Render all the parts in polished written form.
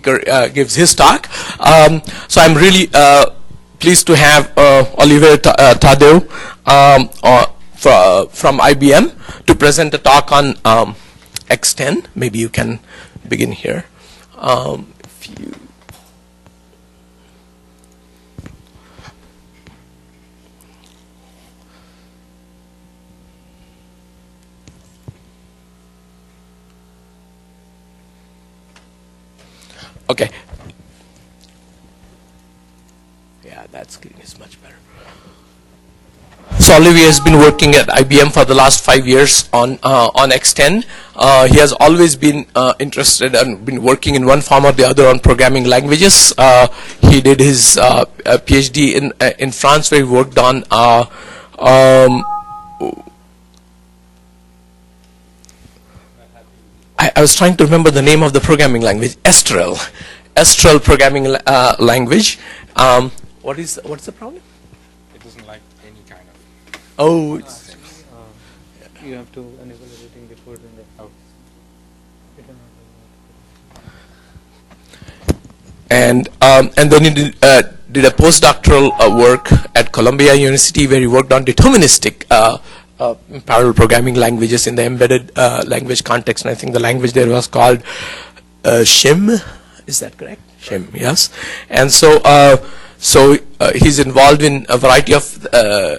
speaker gives his talk. So I'm really pleased to have Olivier Tardieu from IBM to present a talk on X10. Maybe you can begin here. If you Okay. Yeah, that screen is much better. So Olivier has been working at IBM for the last 5 years on X10. He has always been interested and been working in one form or the other on programming languages. He did his PhD in France, where he worked on I was trying to remember the name of the programming language, Estrel programming language. What's the problem? It doesn't like any kind of. Oh, it's you have to enable everything before doing that. Oh. And then he did a postdoctoral work at Columbia University, where he worked on deterministic parallel programming languages in the embedded language context, and I think the language there was called Shim. Is that correct? Shim, yes. And so he's involved in a variety of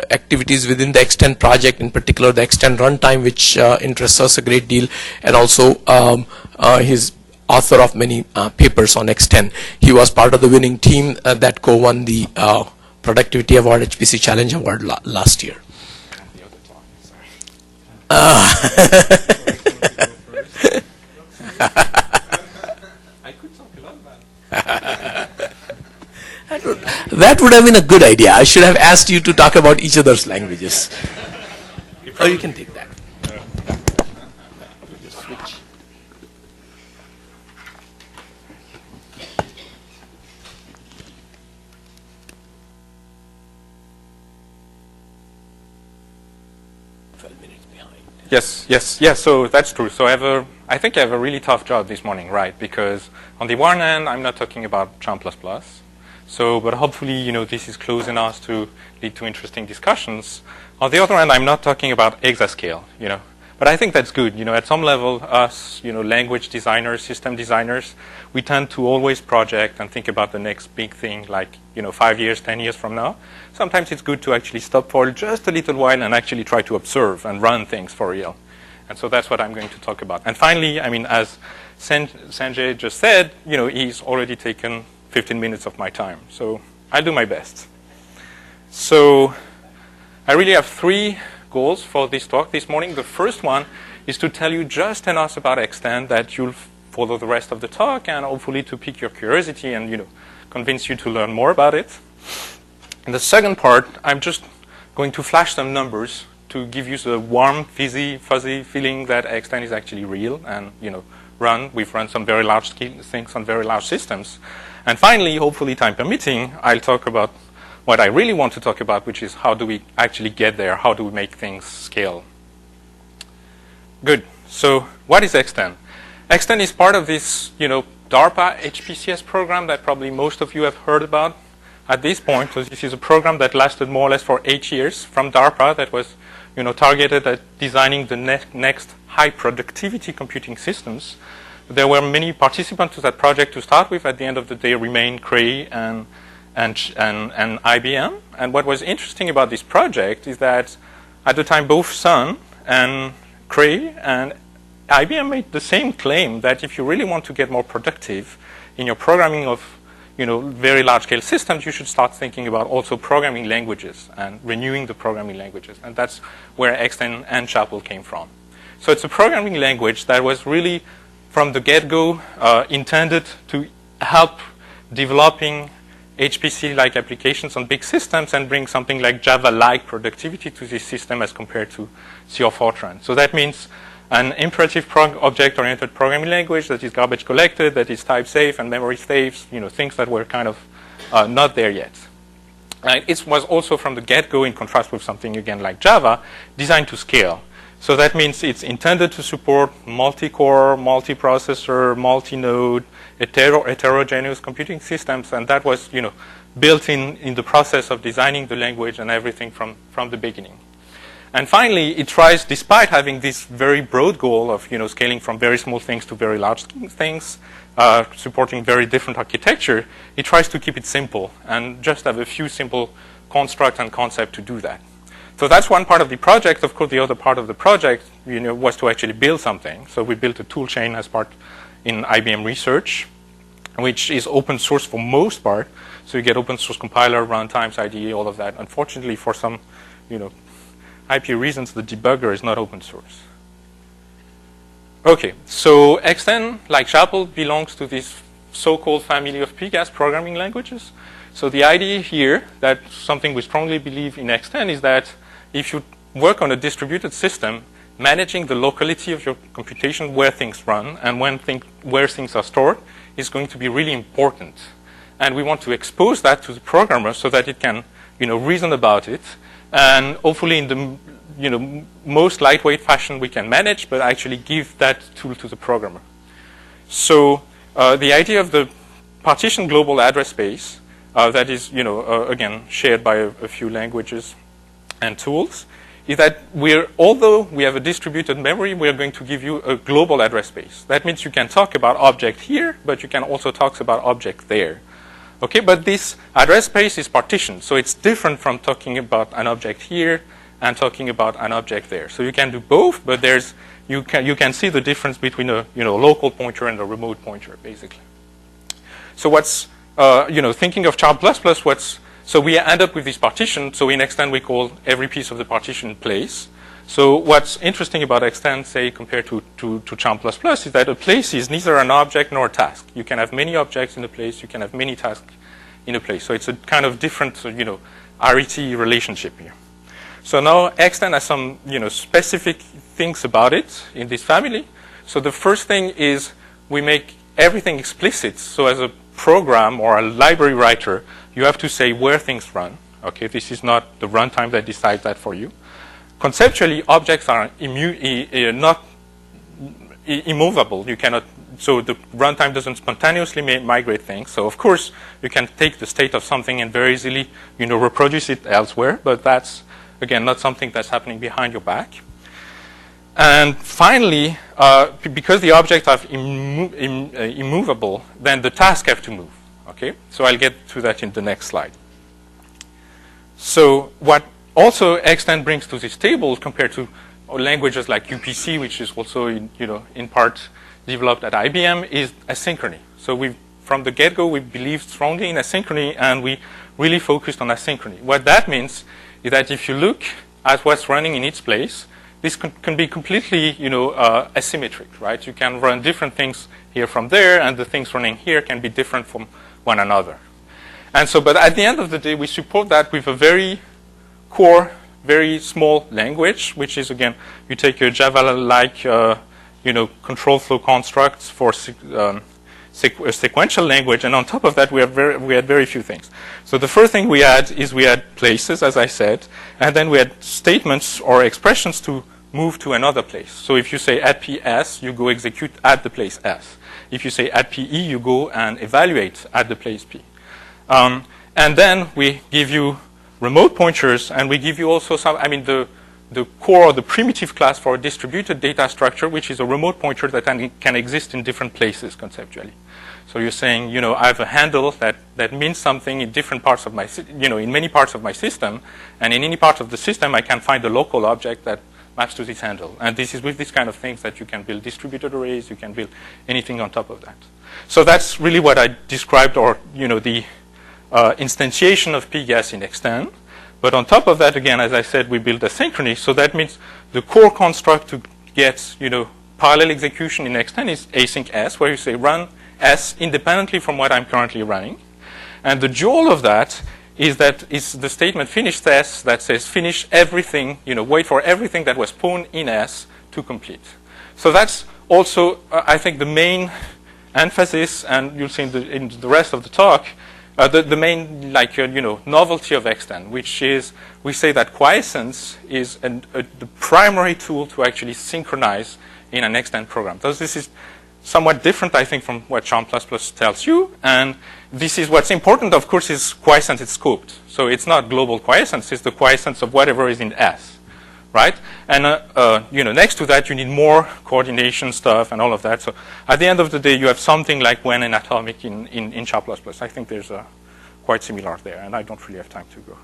activities within the X10 project, in particular the X10 Runtime, which interests us a great deal, and also he's author of many papers on X10. He was part of the winning team that co-won the Productivity Award, HPC Challenge Award last year. I could talk a lot about it. That would have been a good idea. I should have asked you to talk about each other's languages. Or you can take that. Just switch. Yes. So that's true. So I think I have a really tough job this morning, right? Because on the one hand, I'm not talking about Jam++. So, but hopefully, this is close enough to lead to interesting discussions. On the other hand, I'm not talking about exascale, But I think that's good. At some level, us, language designers, system designers, we tend to always project and think about the next big thing, like, 5 years, 10 years from now. Sometimes it's good to actually stop for just a little while and actually try to observe and run things for real. And so that's what I'm going to talk about. And finally, as Sanjay just said, he's already taken 15 minutes of my time. So I'll do my best. So I really have 3 goals for this talk this morning. The first one is to tell you just enough about X10 that you'll follow the rest of the talk, and hopefully to pique your curiosity and convince you to learn more about it. In the second part, I'm just going to flash some numbers to give you the warm, fuzzy feeling that X10 is actually real, and we've run some very large things on very large systems. And finally, hopefully time permitting, I'll talk about what I really want to talk about, which is how do we actually get there? How do we make things scale? Good. So what is X10? X10 is part of this, DARPA HPCS program that probably most of you have heard about at this point. So this is a program that lasted more or less for 8 years from DARPA that was, targeted at designing the next high productivity computing systems. There were many participants to that project to start with. At the end of the day, remained Cray and IBM. And what was interesting about this project is that at the time, both Sun and Cray and IBM made the same claim that if you really want to get more productive in your programming of very large-scale systems, you should start thinking about also programming languages and renewing the programming languages. And that's where X10 and Chapel came from. So it's a programming language that was really, from the get-go, intended to help developing HPC-like applications on big systems and bring something like Java-like productivity to this system as compared to C or Fortran. So that means an imperative object-oriented programming language that is garbage collected, that is type-safe and memory safe, things that were kind of not there yet. It was also from the get-go, in contrast with something, again, like Java, designed to scale. So that means it's intended to support multi-core, multi-processor, multi-node, heterogeneous computing systems, and that was, built in the process of designing the language and everything from the beginning. And finally, it tries, despite having this very broad goal of, scaling from very small things to very large things, supporting very different architecture, it tries to keep it simple and just have a few simple constructs and concepts to do that. So that's one part of the project. Of course, the other part of the project, was to actually build something. So we built a tool chain as part in IBM research, which is open source for most part. So you get open source compiler, runtimes, IDE, all of that. Unfortunately, for some, IP reasons, the debugger is not open source. Okay, so X10, like Chapel, belongs to this so-called family of PGAS programming languages. So the idea here, that something we strongly believe in X10, is that if you work on a distributed system, managing the locality of your computation, where things run and where things are stored, is going to be really important. And we want to expose that to the programmer so that it can, reason about it, and hopefully in the, most lightweight fashion we can manage, but actually give that tool to the programmer. So the idea of the partition global address space that is, again, shared by a few languages and tools, is that although we have a distributed memory, we are going to give you a global address space. That means you can talk about object here, but you can also talk about object there. Okay, but this address space is partitioned, so it's different from talking about an object here and talking about an object there. So you can do both, but you can see the difference between a local pointer and a remote pointer, basically. So what's thinking of Charm++, so we end up with this partition. So in X10 we call every piece of the partition place. So what's interesting about X10, say, compared to Charm++, is that a place is neither an object nor a task. You can have many objects in a place. You can have many tasks in a place. So it's a kind of different, RET relationship here. So now X10 has some, specific things about it in this family. So the first thing is we make everything explicit. So as a program or a library writer, you have to say where things run. Okay, this is not the runtime that decides that for you. Conceptually, objects are not immovable. You cannot. So the runtime doesn't spontaneously migrate things. So of course, you can take the state of something and very easily, reproduce it elsewhere. But that's again not something that's happening behind your back. And finally, because the objects are immovable, then the tasks have to move. Okay, so I'll get to that in the next slide. So what also X10 brings to this table compared to languages like UPC, which is also in part developed at IBM, is asynchrony. So from the get-go, we believed strongly in asynchrony, and we really focused on asynchrony. What that means is that if you look at what's running in its place, this can be completely, asymmetric, right? You can run different things here from there, and the things running here can be different from one another. And so, but at the end of the day, we support that with a very core, very small language, which is, again, you take a Java-like, control flow constructs for a sequential language, and on top of that, we had very few things. So the first thing we had places, as I said, and then we had statements or expressions to move to another place. So if you say at PS, you go execute at the place S. If you say at PE, you go and evaluate at the place P. And then we give you remote pointers, and we give you also the core or the primitive class for a distributed data structure, which is a remote pointer that can exist in different places conceptually. So you're saying, I have a handle that means something in different parts of my, in many parts of my system, and in any part of the system, I can find a local object that maps to this handle. And this is with these kind of things that you can build distributed arrays, you can build anything on top of that. So that's really what I described, or, the instantiation of PGAS in X10. But on top of that, again, as I said, we build asynchrony. So that means the core construct to get, parallel execution in X10 is async S, where you say run S independently from what I'm currently running. And the jewel of that is the statement finish S that says finish everything, wait for everything that was spawned in S to complete. So that's also, I think, the main emphasis, and you'll see in the rest of the talk, the main novelty of X10, which is we say that quiescence is the primary tool to actually synchronize in an X10 program. So this is somewhat different, I think, from what Charm++ tells you. And this is what's important, of course, is quiescence is scoped. So it's not global quiescence, it's the quiescence of whatever is in S, right? And next to that, you need more coordination stuff and all of that. So at the end of the day, you have something like when and atomic in Charm++. I think there's quite similar there, and I don't really have time to go.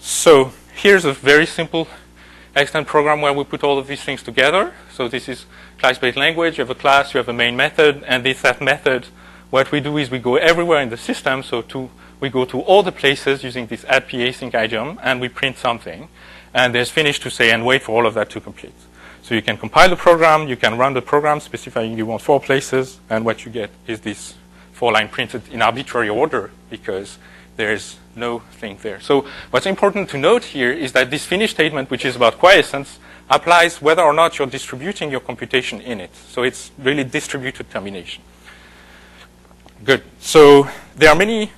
So here's a very simple X10 program where we put all of these things together. So this is class-based language. You have a class, you have a main method, and that method, what we do is we go everywhere in the system. So we go to all the places using this add p async idiom, and we print something. And there's finish to say and wait for all of that to complete. So you can compile the program, you can run the program specifying you want 4 places, and what you get is this 4-line printed in arbitrary order because there's no thing there. So what's important to note here is that this finish statement, which is about quiescence, applies whether or not you're distributing your computation in it. So it's really distributed termination. Good. So there are many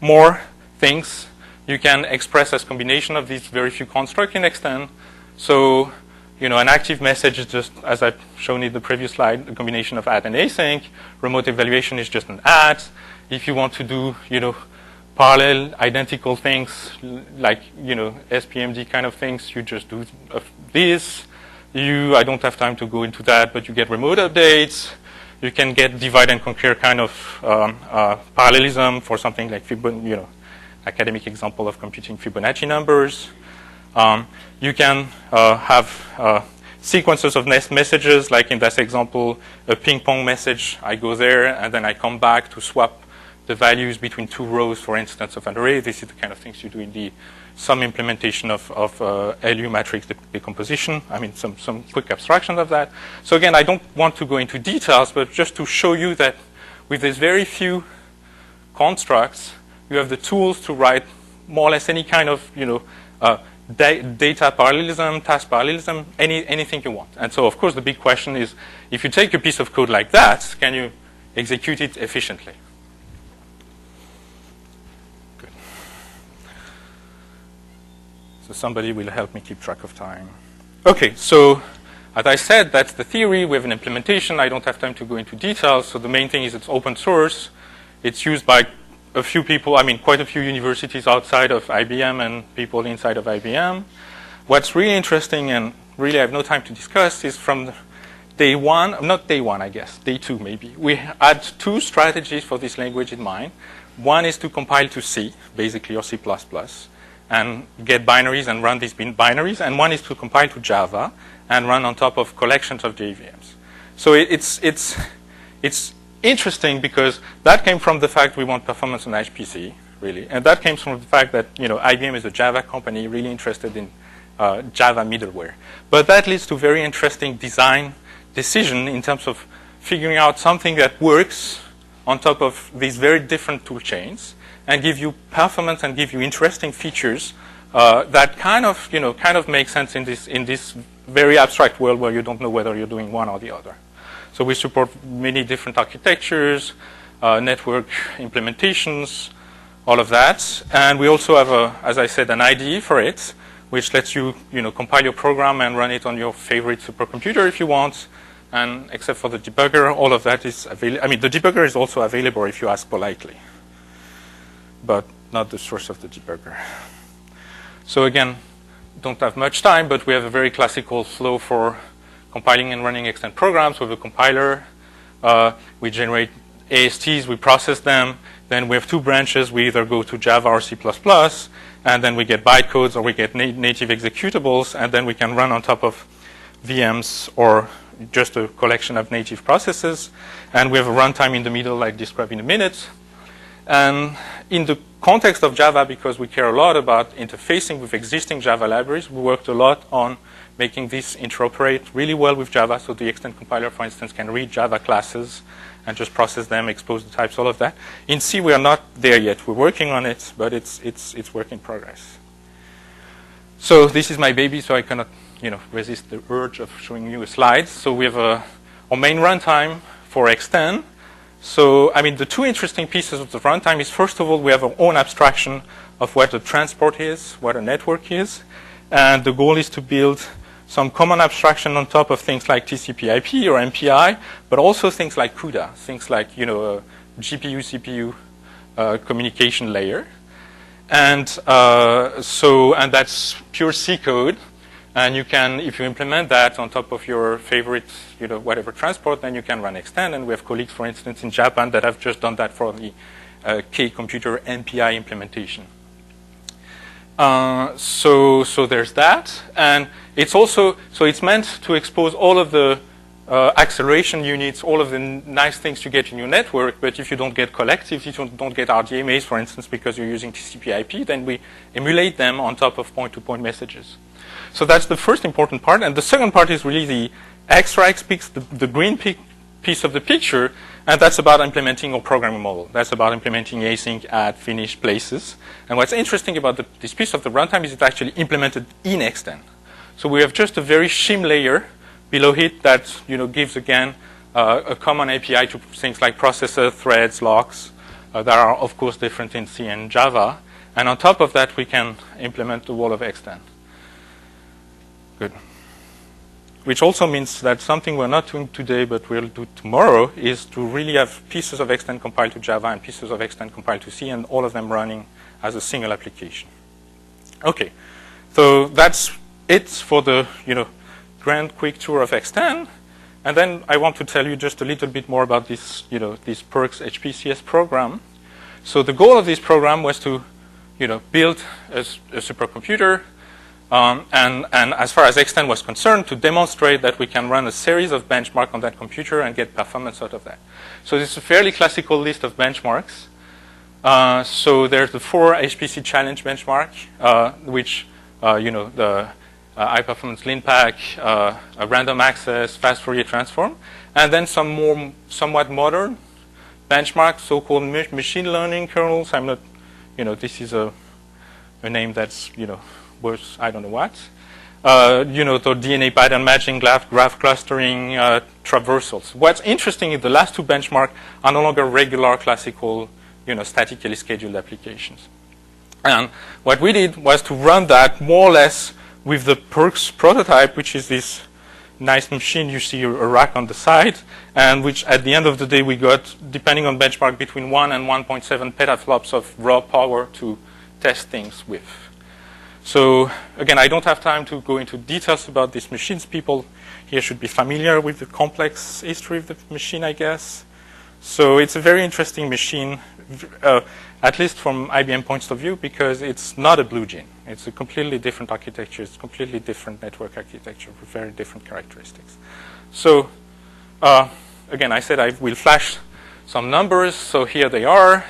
more things you can express as combination of these very few constructs in X10. So, an active message is just, as I've shown in the previous slide, a combination of add and async. Remote evaluation is just an add. If you want to do, parallel, identical things, like, SPMD kind of things, you just do this. I don't have time to go into that, but you get remote updates. You can get divide and conquer kind of parallelism for something like Fibonacci, academic example of computing Fibonacci numbers. You can have sequences of messages, like in that example, a ping pong message. I go there, and then I come back to swap the values between 2 rows, for instance, of an array. This is the kind of things you do in some implementation of LU matrix decomposition. I mean, some quick abstraction of that. So again, I don't want to go into details, but just to show you that with these very few constructs, you have the tools to write more or less any kind of, data parallelism, task parallelism, anything you want. And so, of course, the big question is, if you take a piece of code like that, can you execute it efficiently? Good. So somebody will help me keep track of time. Okay, so as I said, that's the theory. We have an implementation. I don't have time to go into details. So the main thing is it's open source. It's used by a few people, quite a few universities outside of IBM and people inside of IBM. What's really interesting, and really I have no time to discuss, is from day 1, not day 1, I guess, day 2 maybe. We had 2 strategies for this language in mind. One is to compile to C, basically, or C++, and get binaries and run these binaries. And one is to compile to Java and run on top of collections of JVMs. So it's interesting because that came from the fact we want performance on HPC, really. And that came from the fact that, IBM is a Java company really interested in Java middleware. But that leads to very interesting design decision in terms of figuring out something that works on top of these very different tool chains and give you performance and give you interesting features that kind of make sense in this very abstract world where you don't know whether you're doing one or the other. So we support many different architectures, network implementations, all of that. And we also have, as I said, an IDE for it, which lets you, compile your program and run it on your favorite supercomputer if you want. And except for the debugger, all of that is available. The debugger is also available if you ask politely, but not the source of the debugger. So again, don't have much time, but we have a very classical flow for compiling and running X10 programs with a compiler. We generate ASTs, we process them. Then we have 2 branches. We either go to Java or C++, and then we get bytecodes or we get native executables, and then we can run on top of VMs or just a collection of native processes. And we have a runtime in the middle, like described in a minute. And in the context of Java, because we care a lot about interfacing with existing Java libraries, we worked a lot on making this interoperate really well with Java. So the X10 compiler, for instance, can read Java classes and just process them, expose the types, all of that. In C, we are not there yet. We're working on it, but it's work in progress. So this is my baby, so I cannot resist the urge of showing you a slide. So we have our main runtime for X10. So, I mean, the two interesting pieces of the runtime is, first of all, we have our own abstraction of what a transport is, what a network is. And the goal is to build some common abstraction on top of things like TCP/IP or MPI, but also things like CUDA, things like, you know, a GPU, CPU communication layer. And and that's pure C code. And you can, if you implement that on top of your favorite, you know, whatever transport, then you can run X10. And we have colleagues, for instance, in Japan that have just done that for the K-computer MPI implementation. So there's that. And it's also, so it's meant to expose all of the acceleration units, all of the nice things you get in your network. But if you don't get collectives, if you don't get RDMAs, for instance, because you're using TCP/IP, then we emulate them on top of point-to-point messages. So that's the first important part. And the second part is really the extra X piece, the green piece of the picture. And that's about implementing our programming model. That's about implementing async, add, finish, places. And what's interesting about this piece of the runtime is it's actually implemented in X10. So we have just a very shim layer below it that, you know, gives, again, a common API to things like processor, threads, locks that are, of course, different in C and Java. And on top of that, we can implement the wall of X10. Good. Which also means that something we're not doing today, but we'll do tomorrow, is to really have pieces of X10 compiled to Java and pieces of X10 compiled to C, and all of them running as a single application. Okay, so that's it for the, you know, grand quick tour of X10. And then I want to tell you just a little bit more about this, you know, this PERCS HPCS program. So the goal of this program was to, you know, build a supercomputer. And as far as X10 was concerned, to demonstrate that we can run a series of benchmarks on that computer and get performance out of that. So this is a fairly classical list of benchmarks. So there's the 4 HPC challenge benchmark, which, you know, the high performance LinPack, a random access, fast Fourier transform, and then some more somewhat modern benchmarks, so-called machine learning kernels. I'm not, you know, this is a name that's, you know, worth I don't know what. You know, the DNA pattern matching, graph clustering, traversals. What's interesting is the last 2 benchmarks are no longer regular classical, you know, statically scheduled applications. And what we did was to run that more or less with the PERCS prototype, which is this nice machine you see a rack on the side, and which at the end of the day we got, depending on benchmark, between 1 and 1.7 petaflops of raw power to test things with. So again, I don't have time to go into details about these machines. People here should be familiar with the complex history of the machine, I guess. So it's a very interesting machine, at least from IBM points of view, because it's not a blue gene. It's a completely different architecture. It's a completely different network architecture with very different characteristics. So again, I said I will flash some numbers. So here they are.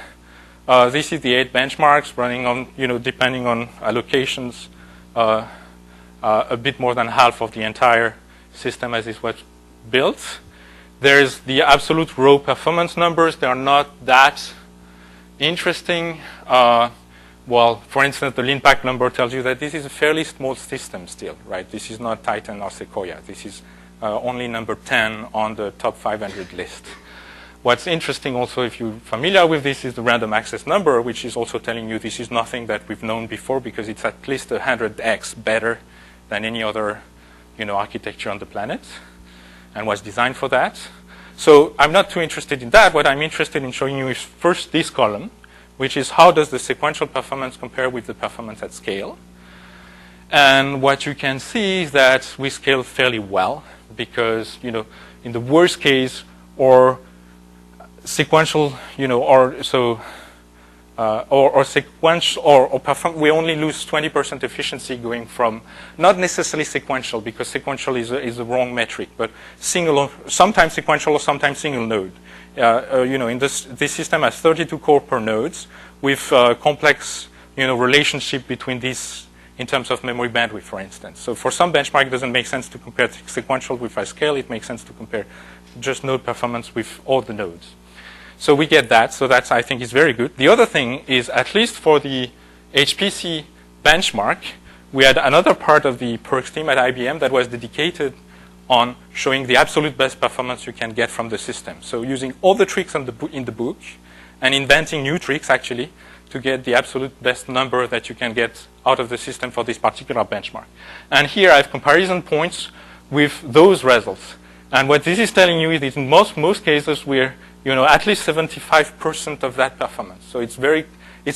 This is the 8 benchmarks running on, you know, depending on allocations, a bit more than half of the entire system as is what's built. There's the absolute raw performance numbers. They are not that interesting. Well, for instance, the LinPack number tells you that this is a fairly small system still, right? This is not Titan or Sequoia. This is only number 10 on the top 500 list. What's interesting also, if you're familiar with this, is the random access number, which is also telling you this is nothing that we've known before, because it's at least 100x better than any other, you know, architecture on the planet, and was designed for that. So I'm not too interested in that. What I'm interested in showing you is first this column, which is how does the sequential performance compare with the performance at scale. And what you can see is that we scale fairly well, because, you know, in the worst case, or sequential, you know, or so, or sequential, or perform, we only lose 20% efficiency going from, not necessarily sequential, because sequential is the wrong metric, but single, sometimes sequential or sometimes single node. You know, in this system has 32 core per nodes with complex, you know, relationship between these in terms of memory bandwidth, for instance. So for some benchmark, it doesn't make sense to compare sequential with high scale. It makes sense to compare just node performance with all the nodes. So we get that. So that's, I think, is very good. The other thing is, at least for the HPC benchmark, we had another part of the PERCS team at IBM that was dedicated on showing the absolute best performance you can get from the system. So using all the tricks in the book and inventing new tricks, actually, to get the absolute best number that you can get out of the system for this particular benchmark. And here I have comparison points with those results. And what this is telling you is that in most cases we're at least 75% of that performance. So it's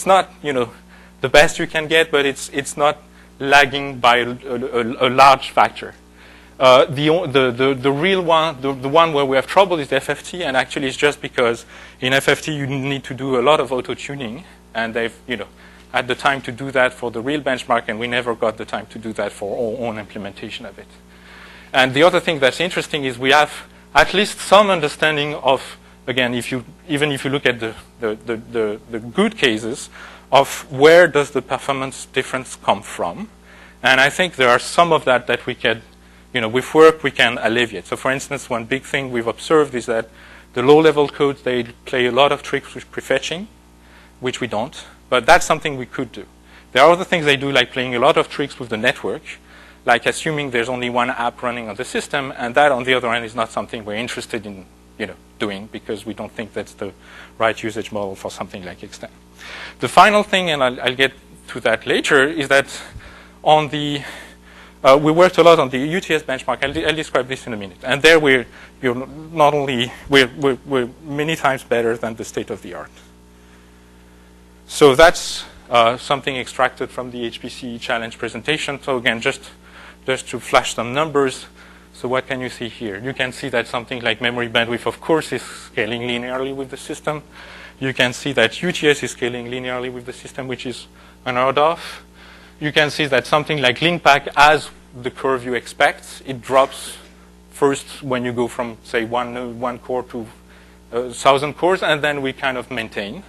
not the best you can get, but it's not lagging by a large factor. The real one, the one where we have trouble is the FFT, and actually it's just because in FFT you need to do a lot of auto-tuning, and they've had the time to do that for the real benchmark, and we never got the time to do that for our own implementation of it. And the other thing that's interesting is we have at least some understanding of, again, even if you look at the good cases, of where does the performance difference come from. And I think there are some of that we can, with work we can alleviate. So for instance, one big thing we've observed is that the low-level codes, they play a lot of tricks with prefetching, which we don't. But that's something we could do. There are other things they do, like playing a lot of tricks with the network, like assuming there's only one app running on the system, and that, on the other hand, is not something we're interested in doing, because we don't think that's the right usage model for something like X10. The final thing, and I'll get to that later, is that on the we worked a lot on the UTS benchmark. I'll describe this in a minute. And there we're many times better than the state of the art. So that's something extracted from the HPC challenge presentation. So again, just to flash some numbers. So what can you see here? You can see that something like memory bandwidth, of course, is scaling linearly with the system. You can see that UTS is scaling linearly with the system, which is unheard of. You can see that something like LinkPack has the curve you expect. It drops first when you go from, say, one core to 1,000 cores, and then we kind of maintain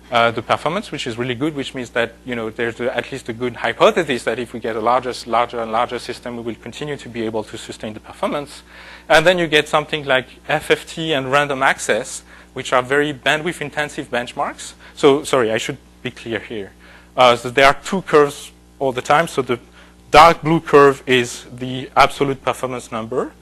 the performance, which is really good, which means that there's at least a good hypothesis that if we get a larger and larger system, we will continue to be able to sustain the performance. And then you get something like FFT and random access, which are very bandwidth-intensive benchmarks. So, sorry, I should be clear here. So there are two curves all the time. So the dark blue curve is the absolute performance number,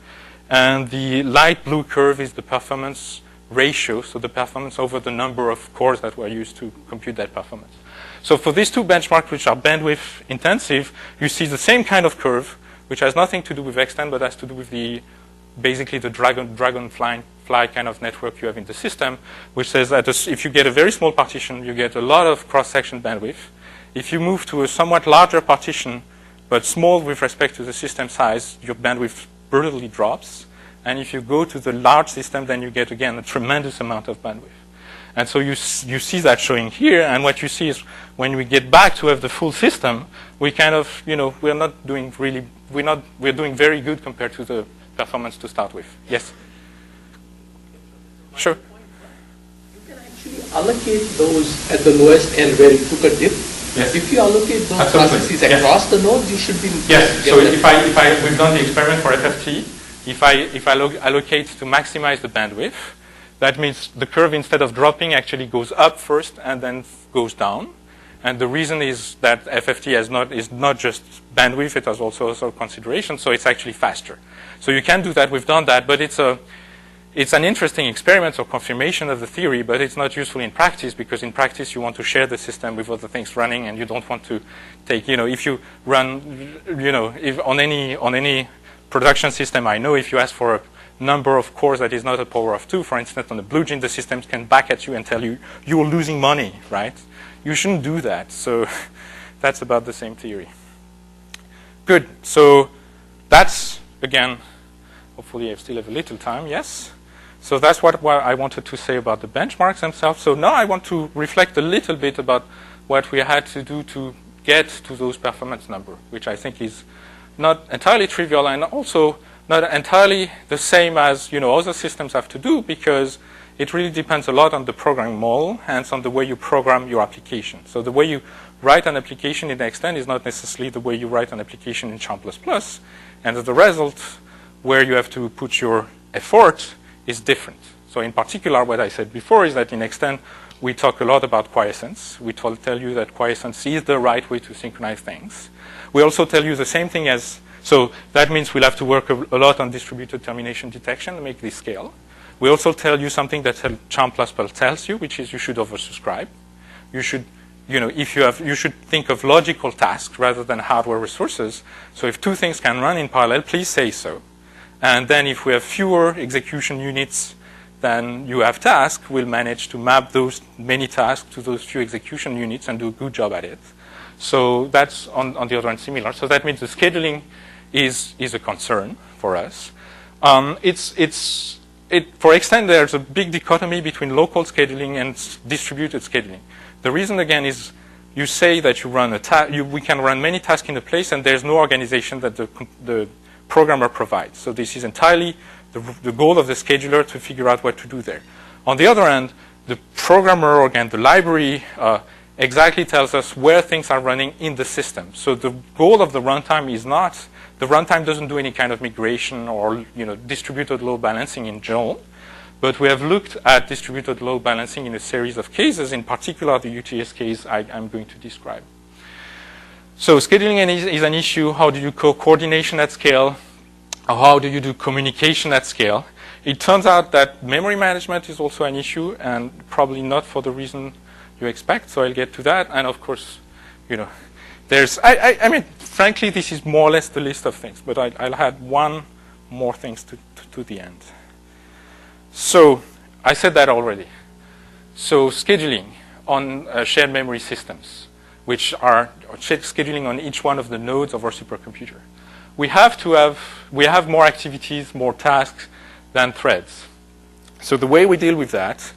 and the light blue curve is the performance ratio, so the performance over the number of cores that were used to compute that performance. So for these two benchmarks, which are bandwidth intensive, you see the same kind of curve, which has nothing to do with X10, but has to do with basically the dragonfly kind of network you have in the system, which says that if you get a very small partition, you get a lot of cross-section bandwidth. If you move to a somewhat larger partition, but small with respect to the system size, your bandwidth brutally drops. And if you go to the large system, then you get, again, a tremendous amount of bandwidth. And so you see that showing here. And what you see is when we get back to have the full system, we kind of, we're doing very good compared to the performance to start with. Yes? Sure. You can actually allocate those at the lowest end where it took a dip. Yes. If you allocate those Absolutely. processes across the nodes, you should be. Yes. So if we've done the experiment for FFT. If I allocate to maximize the bandwidth, that means the curve, instead of dropping, actually goes up first and then goes down. And the reason is that FFT is not just bandwidth, it has also consideration, so it's actually faster. So you can do that, we've done that, but it's an interesting experiment or confirmation of the theory, but it's not useful in practice, because in practice you want to share the system with other things running, and you don't want to take, if you run, if on any production system, I know if you ask for a number of cores that is not a power of 2, for instance, on the Blue Gene, the system can back at you and tell you, you're losing money, right? You shouldn't do that. So that's about the same theory. Good. So that's, again, hopefully I still have a little time, yes? So that's what I wanted to say about the benchmarks themselves. So now I want to reflect a little bit about what we had to do to get to those performance numbers, which I think is not entirely trivial, and also not entirely the same as other systems have to do, because it really depends a lot on the programming model and on the way you program your application. So the way you write an application in X10 is not necessarily the way you write an application in Charm++, and as a result, where you have to put your effort is different. So in particular, what I said before is that in X10, we talk a lot about quiescence. We tell you that quiescence is the right way to synchronize things. We also tell you the same thing as So that means we'll have to work a lot on distributed termination detection to make this scale. We also tell you something that Charm++ tells you, which is you should oversubscribe. You should, you should think of logical tasks rather than hardware resources. So if two things can run in parallel, please say so. And then if we have fewer execution units than you have tasks, we'll manage to map those many tasks to those few execution units and do a good job at it. So that's on the other hand similar. So that means the scheduling is a concern for us. For X10, there's a big dichotomy between local scheduling and distributed scheduling. The reason, again, is you say that you run we can run many tasks in a place, and there's no organization that the programmer provides. So this is entirely the goal of the scheduler to figure out what to do there. On the other hand, the programmer, or again, the library, exactly tells us where things are running in the system. So the goal of the runtime is not, the runtime doesn't do any kind of migration or distributed load balancing in general, but we have looked at distributed load balancing in a series of cases, in particular the UTS case I'm going to describe. So scheduling is an issue. How do you coordination at scale? Or how do you do communication at scale? It turns out that memory management is also an issue, and probably not for the reason you expect, so I'll get to that. And of course, there's, I mean, frankly, this is more or less the list of things, but I'll add one more things to the end. So I said that already. So scheduling on shared memory systems, which are scheduling on each one of the nodes of our supercomputer. We have more activities, more tasks than threads. So the way we deal with that,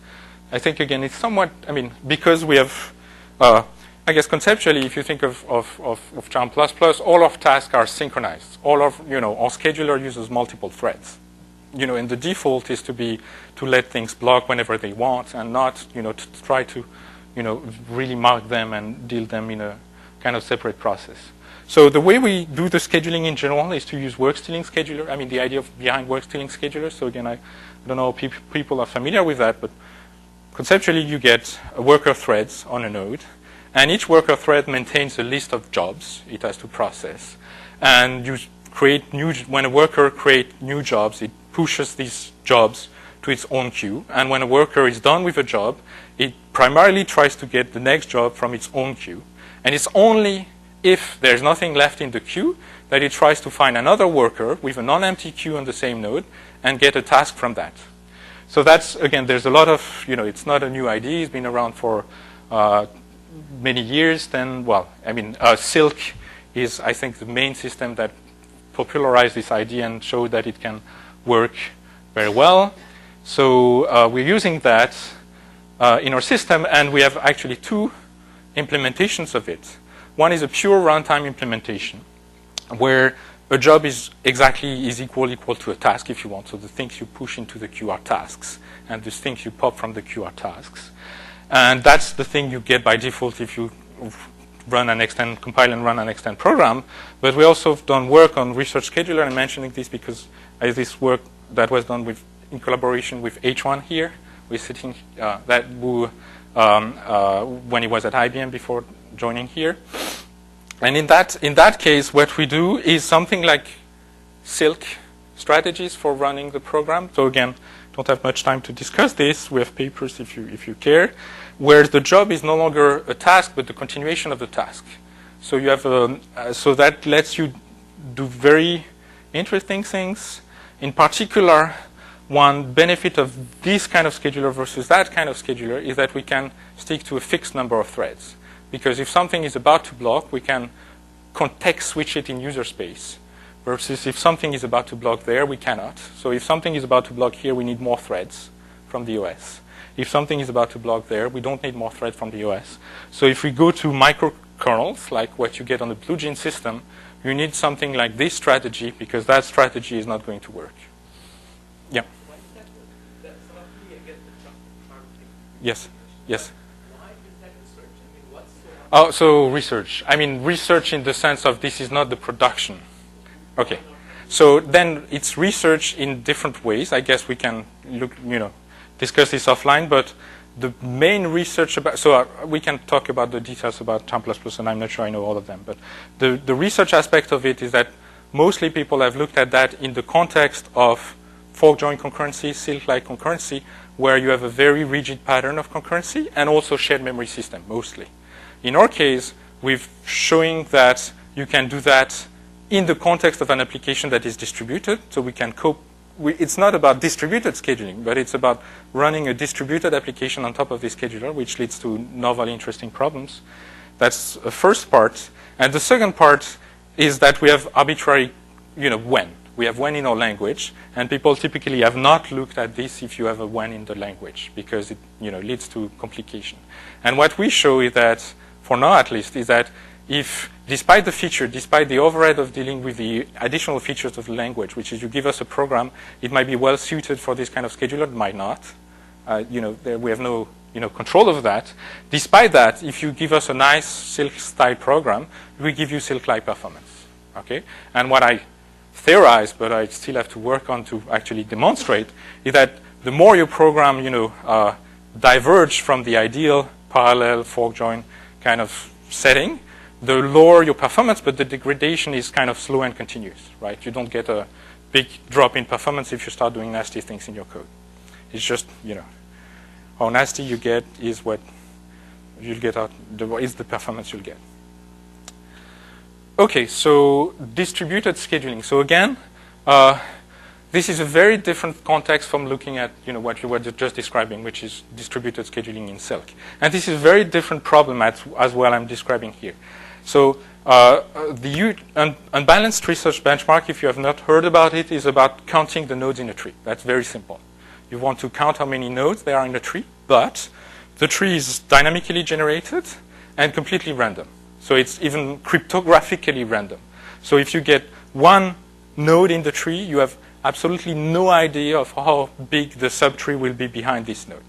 I think, again, it's somewhat, I mean, because we have, I guess conceptually, if you think of Charm++, all of tasks are synchronized. All of, our scheduler uses multiple threads. And the default is to let things block whenever they want, and not, to try to, really mark them and deal them in a kind of separate process. So the way we do the scheduling in general is to use work-stealing scheduler. I mean, the idea behind work-stealing scheduler. So again, I don't know if people are familiar with that, but conceptually, you get worker threads on a node, and each worker thread maintains a list of jobs it has to process. And you create when a worker creates new jobs, it pushes these jobs to its own queue. And when a worker is done with a job, it primarily tries to get the next job from its own queue. And it's only if there's nothing left in the queue that it tries to find another worker with a non-empty queue on the same node and get a task from that. So that's, again, there's a lot of, it's not a new idea. It's been around for many years. Then, Silk is, I think, the main system that popularized this idea and showed that it can work very well. So we're using that in our system, and we have actually two implementations of it. One is a pure runtime implementation, where a job is equal to a task, if you want. So the things you push into the queue are tasks, and the things you pop from the queue are tasks. And that's the thing you get by default if you run an X10, compile and run an X10 program. But we also have done work on research scheduler. I'm mentioning this because this work that was done in collaboration with H1 here. We're sitting when he was at IBM before joining here. And in that case, what we do is something like Silk strategies for running the program. So again, don't have much time to discuss this. We have papers if you care, where the job is no longer a task but the continuation of the task. So you have so that lets you do very interesting things. In particular, one benefit of this kind of scheduler versus that kind of scheduler is that we can stick to a fixed number of threads. Because if something is about to block, we can context switch it in user space. Versus if something is about to block there, we cannot. So if something is about to block here, we need more threads from the OS. If something is about to block there, we don't need more threads from the OS. So if we go to microkernels, like what you get on the BlueJean system, you need something like this strategy, because that strategy is not going to work. Yeah. Yes. Yes. Oh, so research. I mean, research in the sense of this is not the production. Okay. So then it's research in different ways. I guess we can discuss this offline, but the main research about, so we can talk about the details about Charm++, and I'm not sure I know all of them, but the research aspect of it is that mostly people have looked at that in the context of fork-join concurrency, silk-like concurrency, where you have a very rigid pattern of concurrency and also shared memory system, mostly. In our case, we're showing that you can do that in the context of an application that is distributed, so we can cope. It's not about distributed scheduling, but it's about running a distributed application on top of the scheduler, which leads to novel, interesting problems. That's the first part. And the second part is that we have arbitrary, when. We have when in our language, and people typically have not looked at this if you have a when in the language, because it leads to complication. And what we show is that, for now at least, is that if, despite the overhead of dealing with the additional features of the language, which is you give us a program, it might be well suited for this kind of scheduler, it might not. We have no control of that. Despite that, if you give us a nice Silk-style program, we give you Silk-like performance. Okay? And what I theorize, but I still have to work on to actually demonstrate, is that the more your program, diverge from the ideal parallel fork-join kind of setting, the lower your performance, but the degradation is kind of slow and continuous, right? You don't get a big drop in performance if you start doing nasty things in your code. It's just, how nasty you get is what you'll get out, is the performance you'll get. Okay, so distributed scheduling. So again, this is a very different context from looking at what you were just describing, which is distributed scheduling in Silk. And this is a very different problem as well I'm describing here. So the unbalanced tree search benchmark, if you have not heard about it, is about counting the nodes in a tree. That's very simple. You want to count how many nodes there are in a tree, but the tree is dynamically generated and completely random. So it's even cryptographically random. So if you get one node in the tree, you have absolutely no idea of how big the subtree will be behind this node.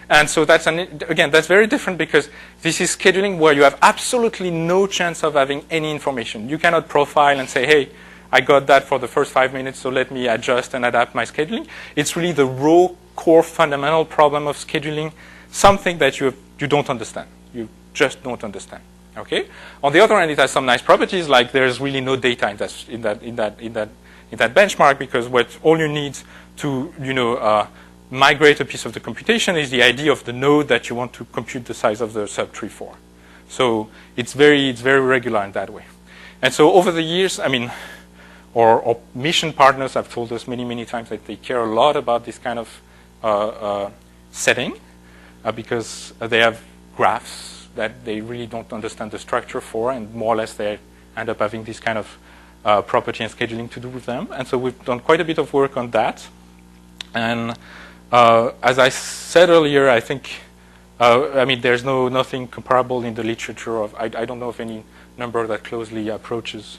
And so that's, again, that's very different because this is scheduling where you have absolutely no chance of having any information. You cannot profile and say, hey, I got that for the first 5 minutes, so let me adjust and adapt my scheduling. It's really the raw, core, fundamental problem of scheduling, something that you don't understand. You just don't understand. Okay. On the other hand, it has some nice properties, like there's really no data in that benchmark, because all you need to migrate a piece of the computation is the ID of the node that you want to compute the size of the subtree for. So it's very regular in that way. And so over the years, our mission partners have told us many times that they care a lot about this kind of setting because they have graphs that they really don't understand the structure for, and more or less they end up having this kind of property and scheduling to do with them. And so we've done quite a bit of work on that. And as I said earlier, I think, there's nothing comparable in the literature of, I don't know of any number that closely approaches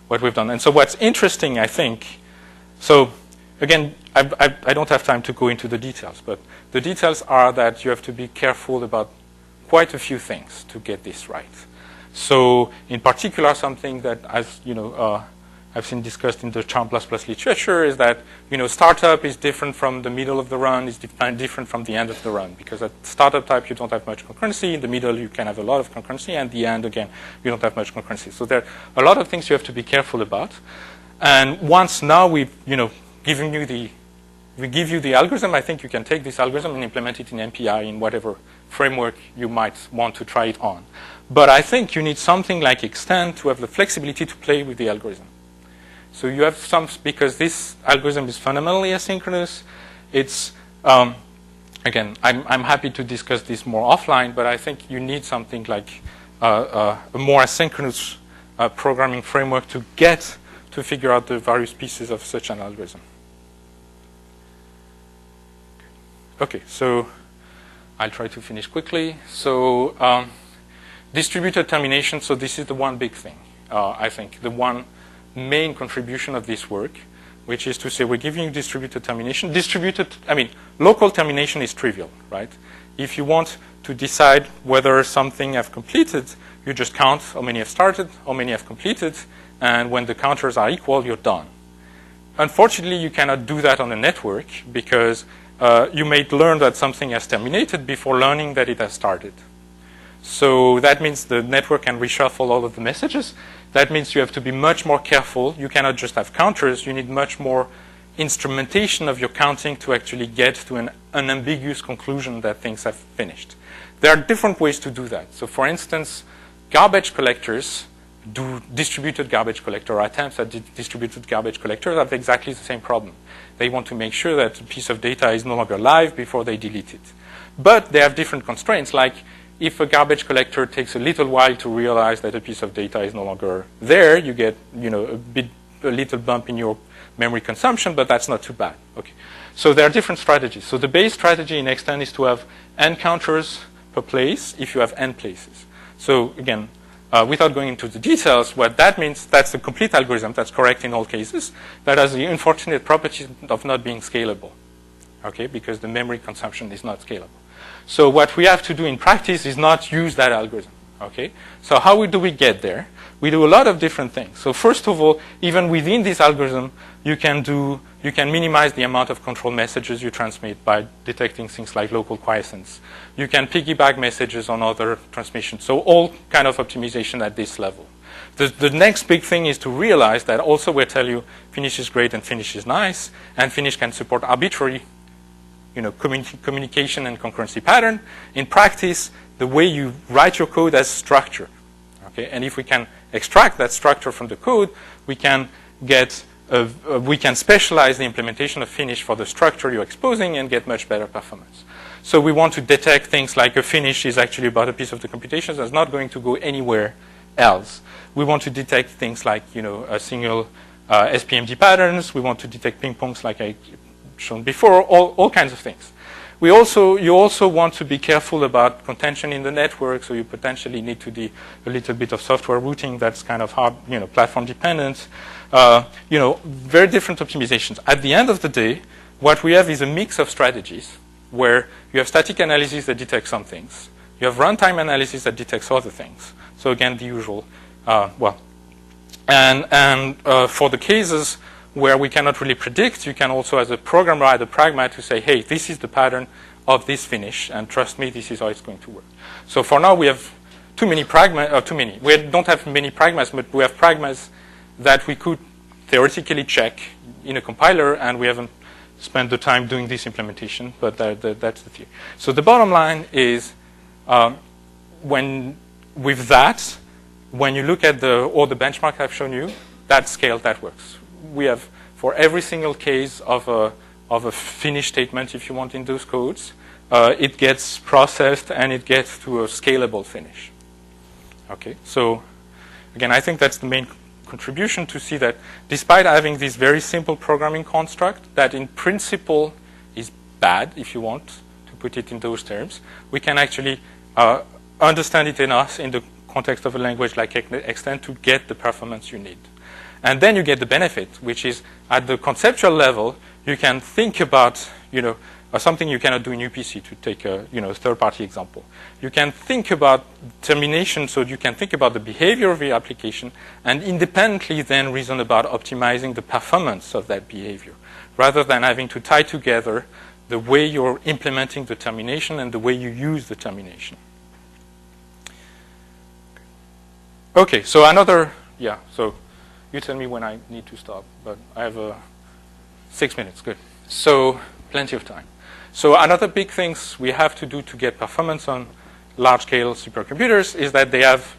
what we've done. And so what's interesting, I think, so again, I don't have time to go into the details, but the details are that you have to be careful about quite a few things to get this right. So in particular, something that, as I've seen discussed in the Charm++ literature, is that startup is different from the middle of the run, is different from the end of the run, because at startup type you don't have much concurrency, in the middle you can have a lot of concurrency, and the end again you don't have much concurrency. So there are a lot of things you have to be careful about. And once now we give you the algorithm, I think you can take this algorithm and implement it in MPI in whatever framework you might want to try it on. But I think you need something like X10 to have the flexibility to play with the algorithm. So you have because this algorithm is fundamentally asynchronous. It's, again, I'm happy to discuss this more offline, but I think you need something like a more asynchronous programming framework to figure out the various pieces of such an algorithm. Okay, so I'll try to finish quickly. So distributed termination, so this is the one big thing, I think, the one main contribution of this work, which is to say we're giving you distributed termination. Local termination is trivial, right? If you want to decide whether something have completed, you just count how many have started, how many have completed, and when the counters are equal, you're done. Unfortunately, you cannot do that on a network because you may learn that something has terminated before learning that it has started. So that means the network can reshuffle all of the messages. That means you have to be much more careful. You cannot just have counters. You need much more instrumentation of your counting to actually get to an unambiguous conclusion that things have finished. There are different ways to do that. So for instance, garbage collectors do distributed garbage collector, or attempts at distributed garbage collectors have exactly the same problem. They want to make sure that a piece of data is no longer live before they delete it. But they have different constraints, like if a garbage collector takes a little while to realize that a piece of data is no longer there, you get a little bump in your memory consumption, but that's not too bad. Okay. So there are different strategies. So the base strategy in X10 is to have n counters per place if you have n places. So again, without going into the details, what that means, that's the complete algorithm that's correct in all cases. That has the unfortunate property of not being scalable, okay, because the memory consumption is not scalable. So what we have to do in practice is not use that algorithm, okay? So how do we get there? We do a lot of different things. So first of all, even within this algorithm, you can minimize the amount of control messages you transmit by detecting things like local quiescence. You can piggyback messages on other transmissions. So all kind of optimization at this level. The next big thing is to realize that also we tell you finish is great and finish is nice, and finish can support arbitrary communication and concurrency pattern. In practice, the way you write your code has structure. Okay? And if we can extract that structure from the code, we can specialize the implementation of finish for the structure you're exposing and get much better performance. So we want to detect things like a finish is actually about a piece of the computation that's not going to go anywhere else. We want to detect things like a single SPMD patterns. We want to detect ping pongs like I shown before, all kinds of things. You also want to be careful about contention in the network, so you potentially need to do a little bit of software routing that's kind of hard, platform dependent. Very different optimizations. At the end of the day, what we have is a mix of strategies where you have static analysis that detects some things. You have runtime analysis that detects other things. So again, the usual. For the cases where we cannot really predict, you can also, as a programmer, add a pragma to say, hey, this is the pattern of this finish, and trust me, this is how it's going to work. So for now, we have we don't have many pragmas, but we have pragmas that we could theoretically check in a compiler, and we haven't spent the time doing this implementation, but that's the theory. So the bottom line is, when you look at all the benchmarks I've shown you, that scale, that works. We have, for every single case of a finish statement, if you want, in those codes, it gets processed and it gets to a scalable finish. Okay, so again, I think that's the main contribution, to see that despite having this very simple programming construct that in principle is bad, if you want to put it in those terms, we can actually understand it enough in the context of a language like X10 to get the performance you need. And then you get the benefit, which is at the conceptual level, you can think about, something you cannot do in UPC, to take a third-party example. You can think about termination, so you can think about the behavior of the application and independently then reason about optimizing the performance of that behavior, rather than having to tie together the way you're implementing the termination and the way you use the termination. Okay, so so you tell me when I need to stop, but I have 6 minutes, good. So plenty of time. So another big things we have to do to get performance on large-scale supercomputers is that they have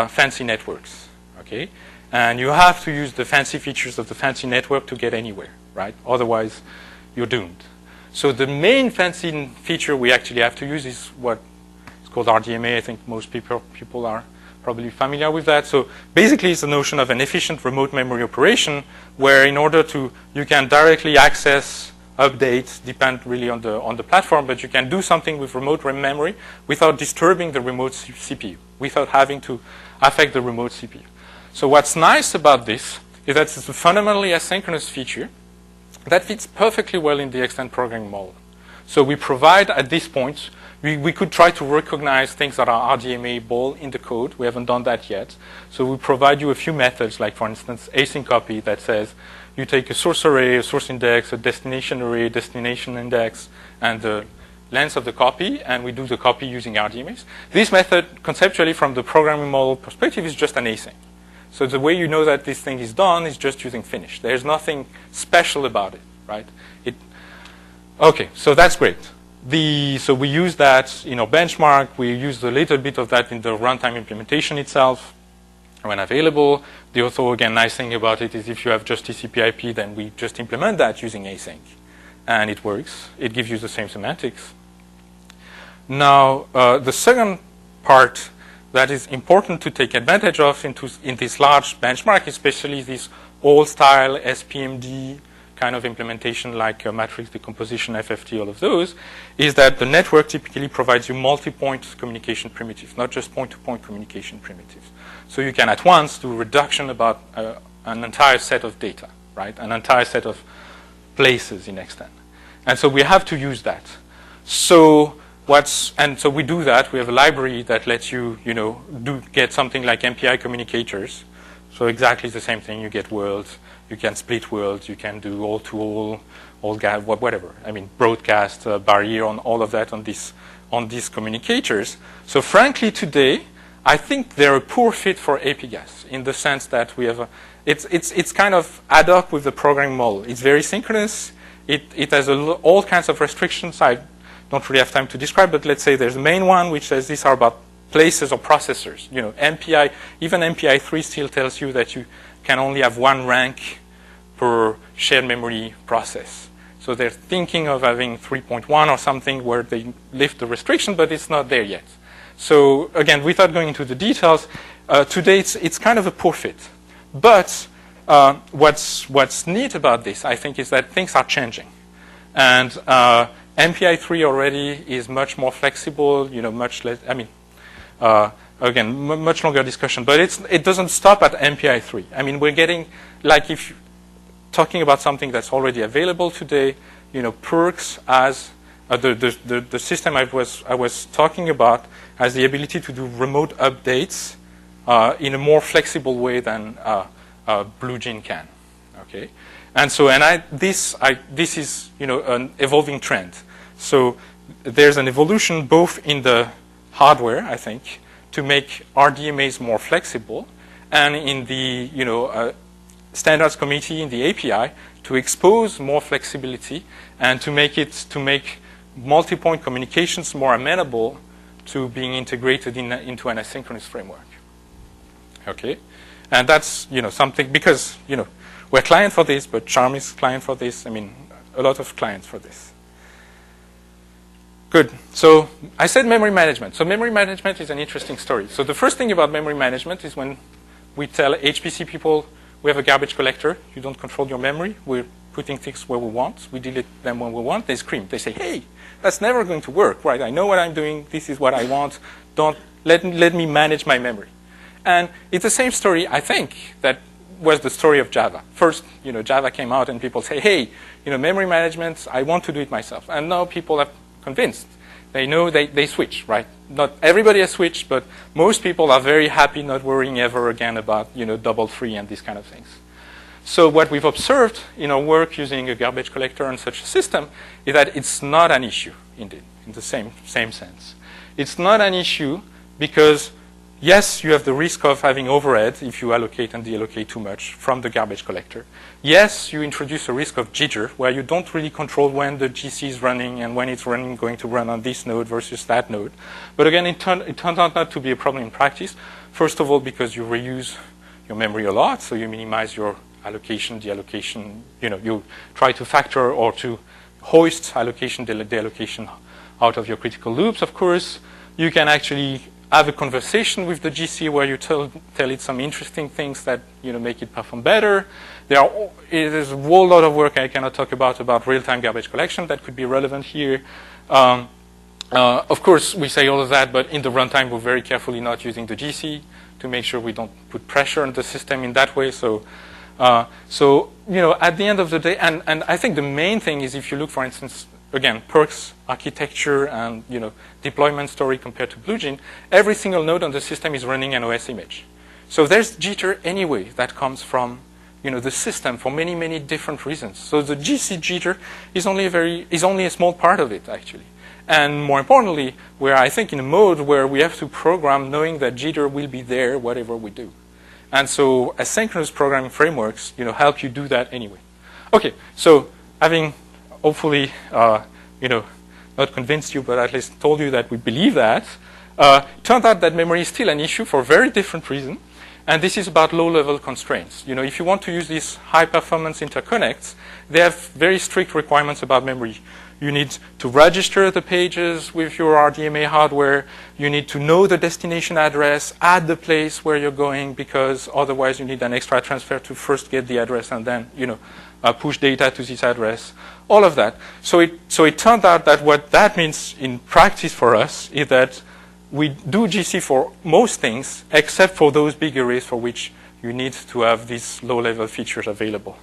fancy networks, okay? And you have to use the fancy features of the fancy network to get anywhere, right? Otherwise, you're doomed. So the main fancy feature we actually have to use is what is called RDMA. I think most people are probably familiar with that. So basically, it's the notion of an efficient remote memory operation, where in order you can directly access, update, depend really on the platform, but you can do something with remote memory without disturbing the remote CPU, without having to affect the remote CPU. So what's nice about this is that it's a fundamentally asynchronous feature that fits perfectly well in the X10 programming model. So we provide, at this point, we could try to recognize things that are RDMA-able in the code. We haven't done that yet. So we provide you a few methods, like, for instance, async copy, that says you take a source array, a source index, a destination array, destination index, and the length of the copy, and we do the copy using RDMAs. This method, conceptually, from the programming model perspective, is just an async. So the way you know that this thing is done is just using finish. There's nothing special about it, right? Okay, so that's great. So we use that in our benchmark. We use a little bit of that in the runtime implementation itself when available. The also, again, nice thing about it is if you have just TCP/IP, then we just implement that using async. And it works. It gives you the same semantics. Now, the second part that is important to take advantage of in this large benchmark, especially this old-style SPMD kind of implementation like matrix decomposition, FFT, all of those, is that the network typically provides you multi-point communication primitives, not just point-to-point communication primitives. So you can at once do reduction about an entire set of data, right? An entire set of places in X10. And so we have to use that. So we do that. We have a library that lets you, get something like MPI communicators. So exactly the same thing. You get worlds. You can split worlds. You can do all-to-all, whatever. I mean, broadcast, barrier, on all of that on these communicators. So frankly, today, I think they're a poor fit for APGAS in the sense that we have it's kind of ad hoc with the programming model. It's very synchronous. It has all kinds of restrictions. I don't really have time to describe, but let's say there's the main one, which says these are about places or processors. MPI, even MPI3 still tells you that you can only have one rank per shared memory process. So they're thinking of having 3.1 or something where they lift the restriction, but it's not there yet. So again, without going into the details, today it's kind of a poor fit. But what's neat about this, I think, is that things are changing. And MPI3 already is much more flexible, much less, again, much longer discussion. But it doesn't stop at MPI3. I mean, we're getting, like if you're talking about something that's already available today, Perks as the system I was talking about has the ability to do remote updates in a more flexible way than BlueJean can. Okay, and so this is an evolving trend. So there's an evolution both in the hardware, I think, to make RDMAs more flexible, and in the standards committee in the API to expose more flexibility and to make multi-point communications more amenable to being integrated into an asynchronous framework. Okay, and that's something because we're client for this, but Charm is client for this. I mean, a lot of clients for this. Good. So I said memory management. So memory management is an interesting story. So the first thing about memory management is when we tell HPC people we have a garbage collector. You don't control your memory. We're putting things where we want. We delete them when we want. They scream. They say, "Hey, that's never going to work, right? I know what I'm doing. This is what I want. Don't let me manage my memory." And it's the same story, I think, that was the story of Java. First, Java came out and people say, "Hey, memory management, I want to do it myself." And now people are convinced. They know they switch, right? Not everybody has switched, but most people are very happy not worrying ever again about, double free and these kind of things. So what we've observed in our work using a garbage collector and such a system is that it's not an issue, indeed, in the same sense. It's not an issue because, yes, you have the risk of having overhead if you allocate and deallocate too much from the garbage collector. Yes, you introduce a risk of jitter, where you don't really control when the GC is running and when it's going to run on this node versus that node. But again, it turns out not to be a problem in practice. First of all, because you reuse your memory a lot, so you minimize your allocation, deallocation. You try to factor or to hoist allocation, deallocation out of your critical loops, of course. You can actually have a conversation with the GC where you tell it some interesting things that make it perform better. There's a whole lot of work I cannot talk about real-time garbage collection that could be relevant here. Of course, we say all of that, but in the runtime, we're very carefully not using the GC to make sure we don't put pressure on the system in that way. So at the end of the day, and I think the main thing is if you look, for instance, again, Perks architecture and deployment story compared to BlueJean, every single node on the system is running an OS image. So there's jitter anyway that comes from the system for many, many different reasons. So the GC jitter is only a small part of it actually. And more importantly, we're, I think, in a mode where we have to program knowing that jitter will be there whatever we do. And so asynchronous programming frameworks, help you do that anyway. Okay, so having hopefully, not convinced you, but at least told you that we believe that, turned out that memory is still an issue for a very different reason. And this is about low-level constraints. If you want to use these high-performance interconnects, they have very strict requirements about memory. You need to register the pages with your RDMA hardware. You need to know the destination address at the place where you're going, because otherwise you need an extra transfer to first get the address and then, push data to this address. All of that. So it turned out that what that means in practice for us is that we do GC for most things, except for those big arrays for which you need to have these low-level features available.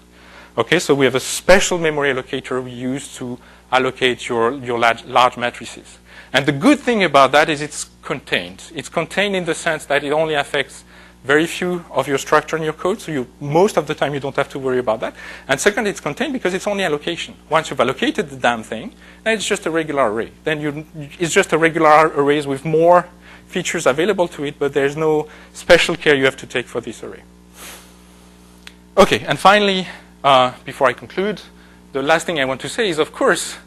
Okay, so we have a special memory allocator we use to allocate your large matrices. And the good thing about that is it's contained. It's contained in the sense that it only affects very few of your structure in your code, so most of the time you don't have to worry about that. And second, it's contained because it's only allocation. Once you've allocated the damn thing, then it's just a regular array. Then it's just a regular array with more features available to it, but there's no special care you have to take for this array. Okay, and finally, before I conclude, the last thing I want to say is, of course,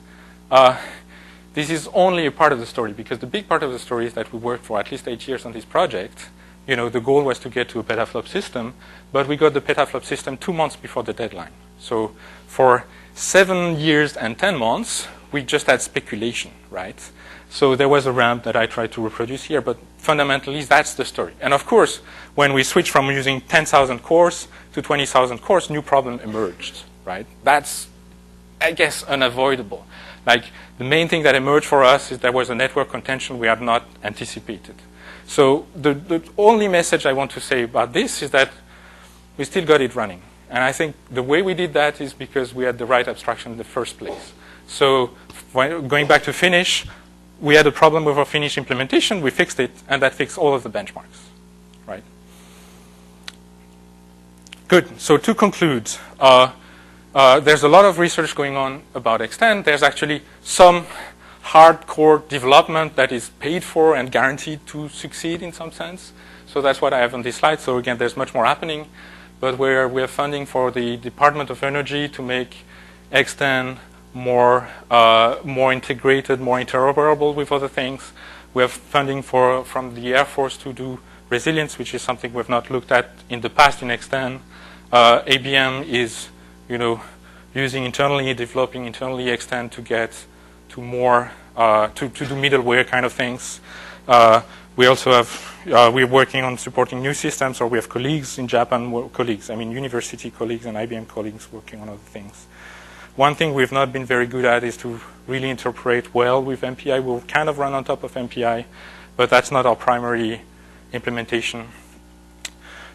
this is only a part of the story, because the big part of the story is that we worked for at least 8 years on this project. The goal was to get to a petaflop system, but we got the petaflop system 2 months before the deadline. So for 7 years and 10 months, we just had speculation, right? So there was a ramp that I tried to reproduce here, but fundamentally, that's the story. And of course, when we switched from using 10,000 cores to 20,000 cores, new problem emerged, right? That's, I guess, unavoidable. Like, the main thing that emerged for us is there was a network contention we had not anticipated. So the only message I want to say about this is that we still got it running. And I think the way we did that is because we had the right abstraction in the first place. So going back to Finish, we had a problem with our Finish implementation. We fixed it, and that fixed all of the benchmarks, right? Good. So to conclude, there's a lot of research going on about X10. There's actually some hardcore development that is paid for and guaranteed to succeed in some sense. So that's what I have on this slide. So again, there's much more happening. But we have funding for the Department of Energy to make X10 more integrated, more interoperable with other things. We have funding from the Air Force to do resilience, which is something we've not looked at in the past in X10. IBM is, using internally, developing internally X10 to get to more, to do middleware kind of things. We also have, we're working on supporting new systems, or we have colleagues in Japan, university colleagues and IBM colleagues working on other things. One thing we've not been very good at is to really interpret well with MPI. We'll kind of run on top of MPI, but that's not our primary implementation.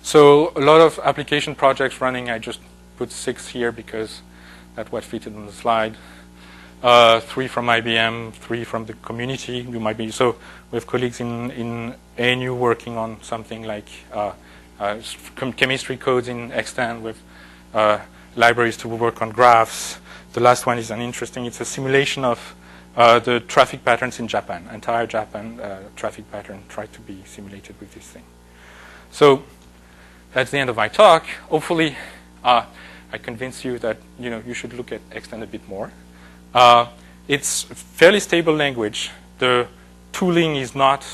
So a lot of application projects running. I just put 6 here because that's what fitted on the slide. 3 from IBM, 3 from the community. You might be so. We have colleagues in ANU working on something like chemistry codes in X10 with libraries to work on graphs. The last one is it's a simulation of the traffic patterns in Japan. Entire Japan traffic pattern tried to be simulated with this thing. So that's the end of my talk. Hopefully, I convinced you that you should look at X10 a bit more. It's a fairly stable language. The tooling is not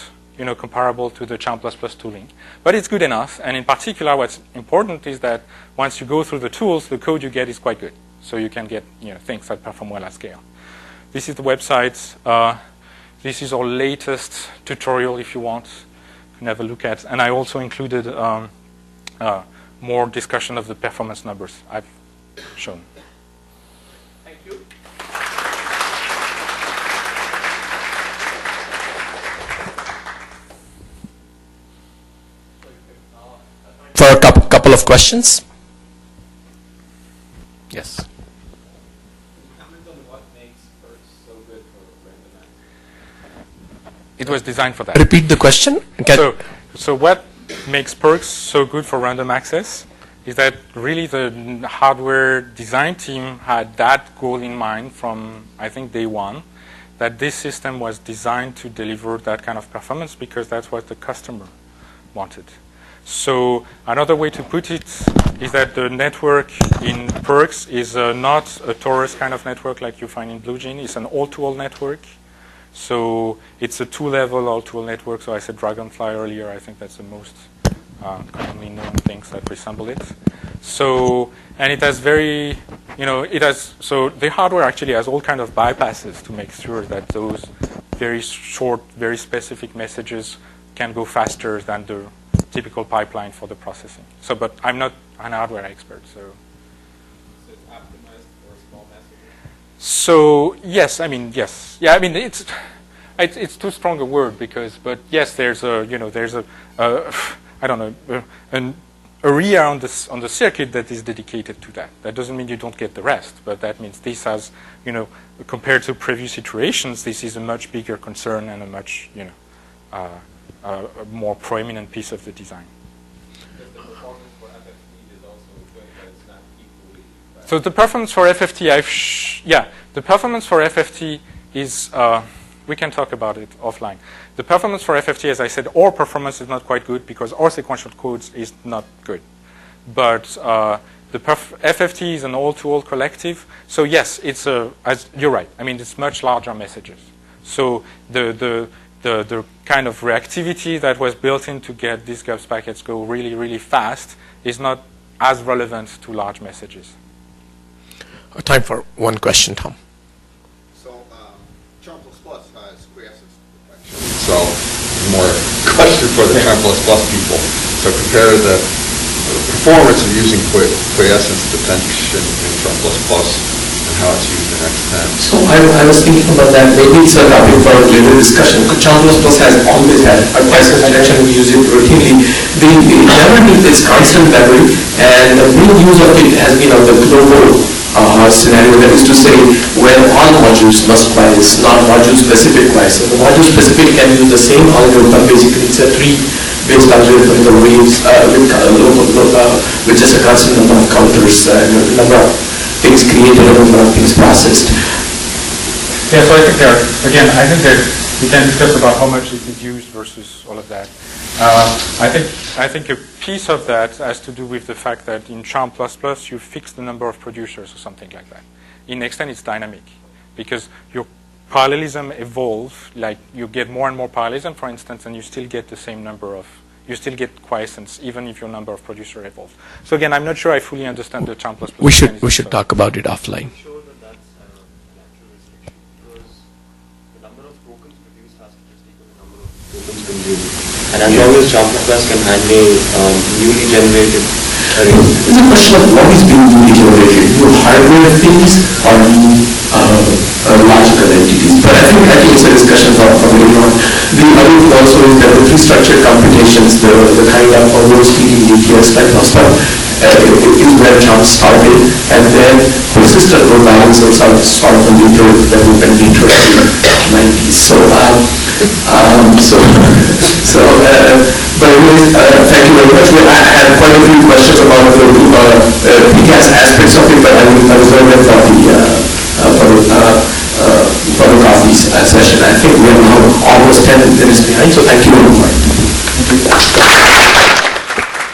comparable to the Charm++ tooling, but it's good enough. And in particular, what's important is that once you go through the tools, the code you get is quite good. So you can get things that perform well at scale. This is the website. This is our latest tutorial. If you want, you can have a look at. And I also included more discussion of the performance numbers I've shown. Thank you. For a couple of questions. Yes. Comment on what makes Perks so good for random access? It was designed for that. Repeat the question. So what makes Perks so good for random access is that really the hardware design team had that goal in mind from, I think, day one. that this system was designed to deliver that kind of performance because that's what the customer wanted. So another way to put it is that the network in Perks is not a torus kind of network like you find in BlueJean. It's an all-to-all network. So it's a two-level all-to-all network. So I said Dragonfly earlier. I think that's the most commonly known things that resemble it. So, and it has very, so the hardware actually has all kinds of bypasses to make sure that those very short, very specific messages can go faster than the typical pipeline for the processing. So, but I'm not an hardware expert, so. So it's optimized for small messages? So, yes, I mean, yes. Yeah, I mean, it's too strong a word because, but yes, there's a, there's a I don't know, an area on the circuit that is dedicated to that. That doesn't mean you don't get the rest, but that means this has, compared to previous iterations, this is a much bigger concern and a much, a more prominent piece of the design. Because the performance for FFT is also good, but it's not equally fast. So the performance for FFT, the performance for FFT is, we can talk about it offline. The performance for FFT, as I said, our performance is not quite good because our sequential codes is not good. But the FFT is an all-to-all collective. So yes, it's you're right. I mean, it's much larger messages. So the kind of reactivity that was built in to get these GUBS packets go really, really fast is not as relevant to large messages. Time for one question, Tom. So, more question for the Charm++ people. So compare the performance of using quiescence detention in Charm++ and how it's used in X10. So I was thinking about that. Maybe it's a topic for a later discussion. Charm++ has always had a quiescence detection. We use it routinely. It never meets its constant level, and the main use of it has been on the global scenario, that is to say, where all modules must quiesce, not module-specific quiesce. So the module-specific can use the same algorithm. Basically, it's a tree-based algorithm in the waves with just a constant number of counters and a number of things created and a number of things processed. Yeah, so I think we can discuss about how much it is used versus all of that. I think a piece of that has to do with the fact that in Charm++ you fix the number of producers or something like that. In X10 it's dynamic because your parallelism evolves, like you get more and more parallelism, for instance, and you still get the same number of, you still get quiescence even if your number of producers evolves. So again, I'm not sure I fully understand the Charm++. We should talk about it offline. Sure that that's an actual restriction because the number of tokens produced has to just equal the number of tokens consumed. And as long as Charm++ can handle newly generated arrays. It's a question of what is being newly generated. You hardware things or you logical entities. But I think it's a discussion for later on. The other thing also is that the pre-structured computations, the kind of overspeeding DPS type of stuff, is where Charm started, and then persistent load balancers are sort of a later development into the 90s. But anyways, thank you very much. I had quite a few questions about the PCAS aspects of it, but I reserve it for the coffee session. I think we are now almost 10